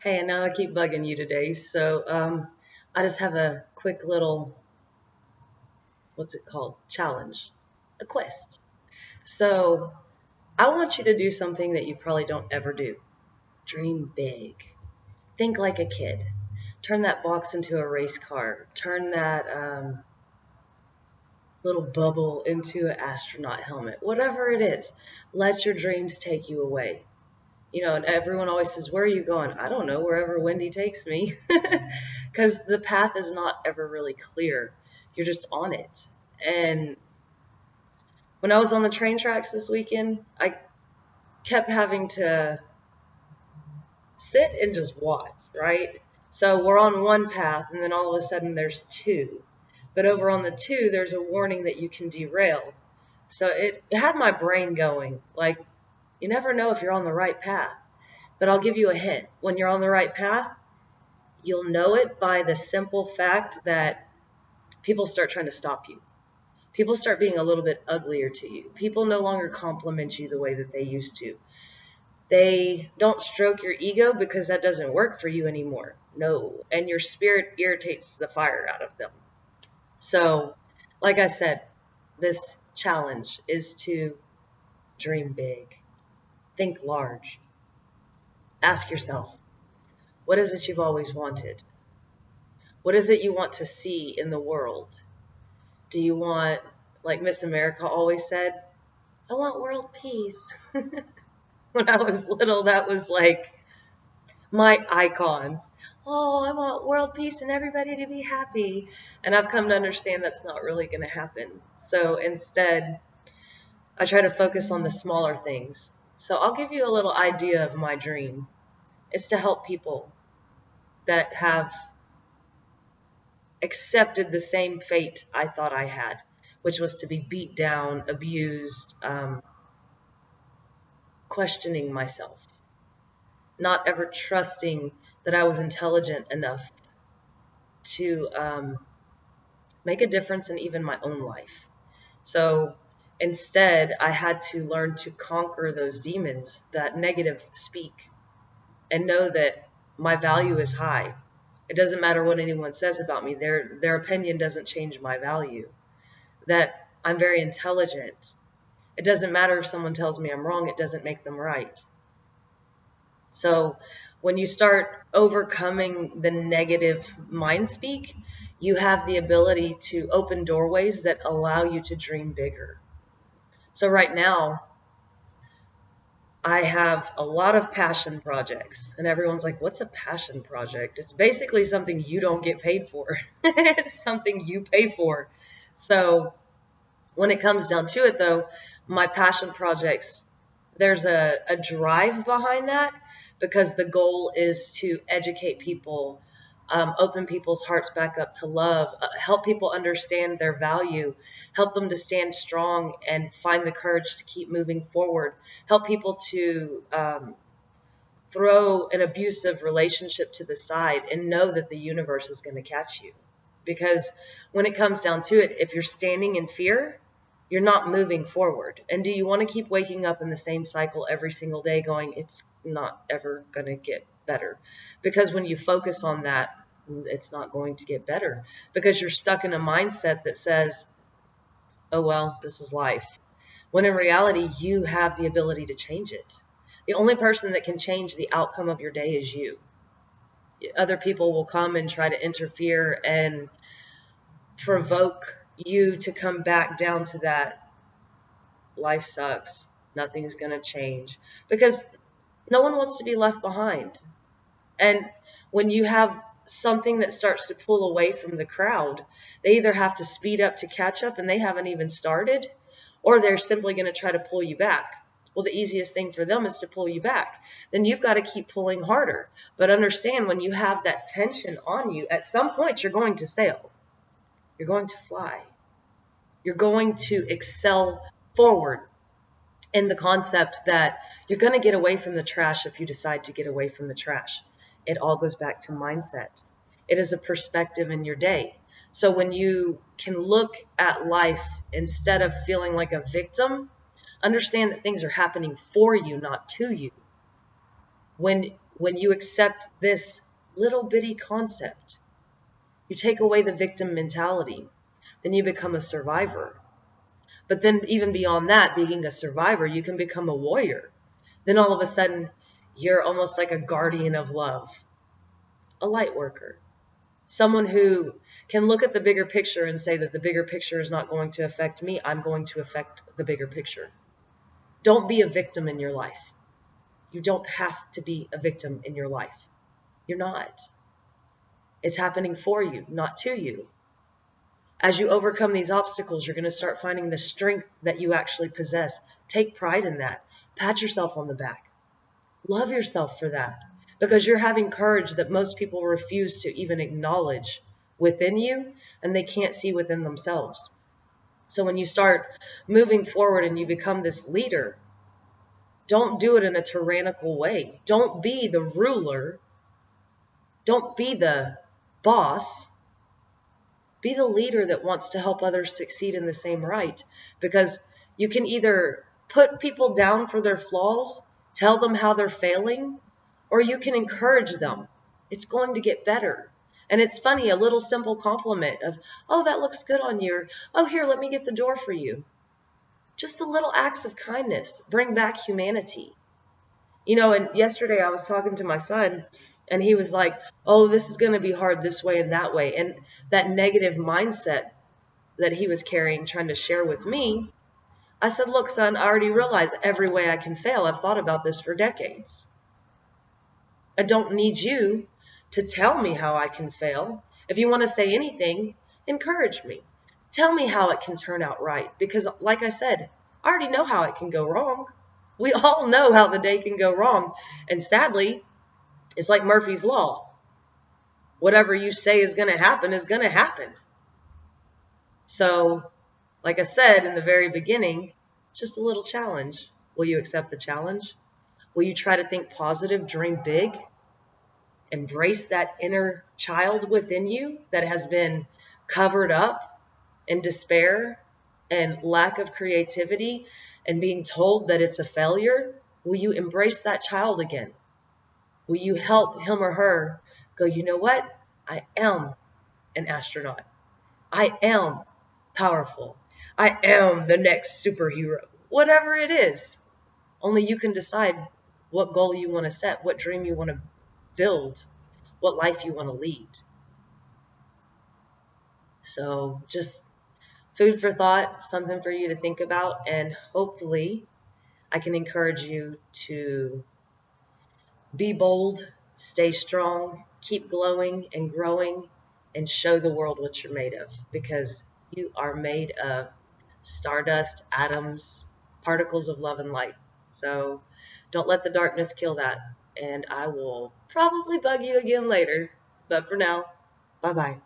Hey, I know I keep bugging you today, so I just have a quick little, what's it called? Challenge, a quest. So I want you to do something that you probably don't ever do. Dream big. Think like a kid. Turn that box into a race car. Turn that little bubble into an astronaut helmet. Whatever it is, let your dreams take you away. And everyone always says, "Where are you going?" I don't know, wherever Wendy takes me. Because the path is not ever really clear. You're just on it. And when I was on the train tracks this weekend, I kept having to sit and just watch, right? So we're on one path, and then all of a sudden there's two. But over on the two, there's a warning that you can derail. So it had my brain going, like, you never know if you're on the right path. But I'll give you a hint. When you're on the right path, you'll know it by the simple fact that people start trying to stop you. People start being a little bit uglier to you. People no longer compliment you the way that they used to. They don't stroke your ego because that doesn't work for you anymore. No. And your spirit irritates the fire out of them. So, like I said, this challenge is to dream big, think large. Ask yourself, what is it you've always wanted? What is it you want to see in the world? Do you want, like Miss America always said, I want world peace? When I was little, that was like my icons. Oh, I want world peace and everybody to be happy. And I've come to understand that's not really going to happen. So instead, I try to focus on the smaller things. So I'll give you a little idea of my dream. It's to help people that have accepted the same fate I thought I had, which was to be beat down, abused, questioning myself, not ever trusting that I was intelligent enough to make a difference in even my own life. So instead, I had to learn to conquer those demons that negative speak and know that my value is high. It doesn't matter what anyone says about me. Their opinion doesn't change my value. That I'm very intelligent. It doesn't matter if someone tells me I'm wrong. It doesn't make them right. So when you start overcoming the negative mind speak, you have the ability to open doorways that allow you to dream bigger. So right now, I have a lot of passion projects, and everyone's like, what's a passion project? It's basically something you don't get paid for. It's something you pay for. So when it comes down to it, though, my passion projects, there's a drive behind that because the goal is to educate people, open people's hearts back up to love, help people understand their value, help them to stand strong and find the courage to keep moving forward, help people to throw an abusive relationship to the side and know that the universe is going to catch you. Because when it comes down to it, if you're standing in fear, you're not moving forward. And do you want to keep waking up in the same cycle every single day going, it's not ever going to get better? Because when you focus on that, it's not going to get better because you're stuck in a mindset that says, oh, well, this is life. When in reality, you have the ability to change it. The only person that can change the outcome of your day is you. Other people will come and try to interfere and provoke you to come back down to that life sucks, nothing's going to change, because no one wants to be left behind. And when you have something that starts to pull away from the crowd, they either have to speed up to catch up and they haven't even started, or they're simply going to try to pull you back. Well, the easiest thing for them is to pull you back. Then you've got to keep pulling harder. But understand, when you have that tension on you, at some point you're going to sail. You're going to fly. You're going to excel forward in the concept that you're going to get away from the trash if you decide to get away from the trash. It all goes back to mindset. It is a perspective in your day. So when you can look at life instead of feeling like a victim, understand that things are happening for you, not to you. When when you accept this little bitty concept, you take away the victim mentality, then you become a survivor. But then even beyond that, being a survivor, you can become a warrior. Then all of a sudden, you're almost like a guardian of love, a light worker, someone who can look at the bigger picture and say that the bigger picture is not going to affect me. I'm going to affect the bigger picture. Don't be a victim in your life. You don't have to be a victim in your life. You're not. It's happening for you, not to you. As you overcome these obstacles, you're going to start finding the strength that you actually possess. Take pride in that. Pat yourself on the back. Love yourself for that, because you're having courage that most people refuse to even acknowledge within you, and they can't see within themselves. So when you start moving forward and you become this leader, don't do it in a tyrannical way. Don't be the ruler. Don't be the boss. Be the leader that wants to help others succeed in the same right. Because you can either put people down for their flaws, tell them how they're failing, or you can encourage them. It's going to get better. And it's funny, a little simple compliment of, oh, that looks good on you, or, oh, here, let me get the door for you. Just the little acts of kindness bring back humanity. And yesterday I was talking to my son, and he was like, oh, this is going to be hard this way and that way. And that negative mindset that he was carrying, trying to share with me, I said, look, son, I already realize every way I can fail. I've thought about this for decades. I don't need you to tell me how I can fail. If you want to say anything, encourage me. Tell me how it can turn out right. Because like I said, I already know how it can go wrong. We all know how the day can go wrong. And sadly, it's like Murphy's Law. Whatever you say is going to happen is going to happen. So, like I said in the very beginning, it's just a little challenge. Will you accept the challenge? Will you try to think positive, dream big? Embrace that inner child within you that has been covered up in despair and lack of creativity and being told that it's a failure? Will you embrace that child again? Will you help him or her go, you know what? I am an astronaut. I am powerful. I am the next superhero. Whatever it is. Only you can decide what goal you want to set, what dream you want to build, what life you want to lead. So just food for thought, something for you to think about, and hopefully I can encourage you to be bold, stay strong, keep glowing and growing, and show the world what you're made of, because you are made of stardust, atoms, particles of love and light. So don't let the darkness kill that. And I will probably bug you again later. But for now, bye-bye.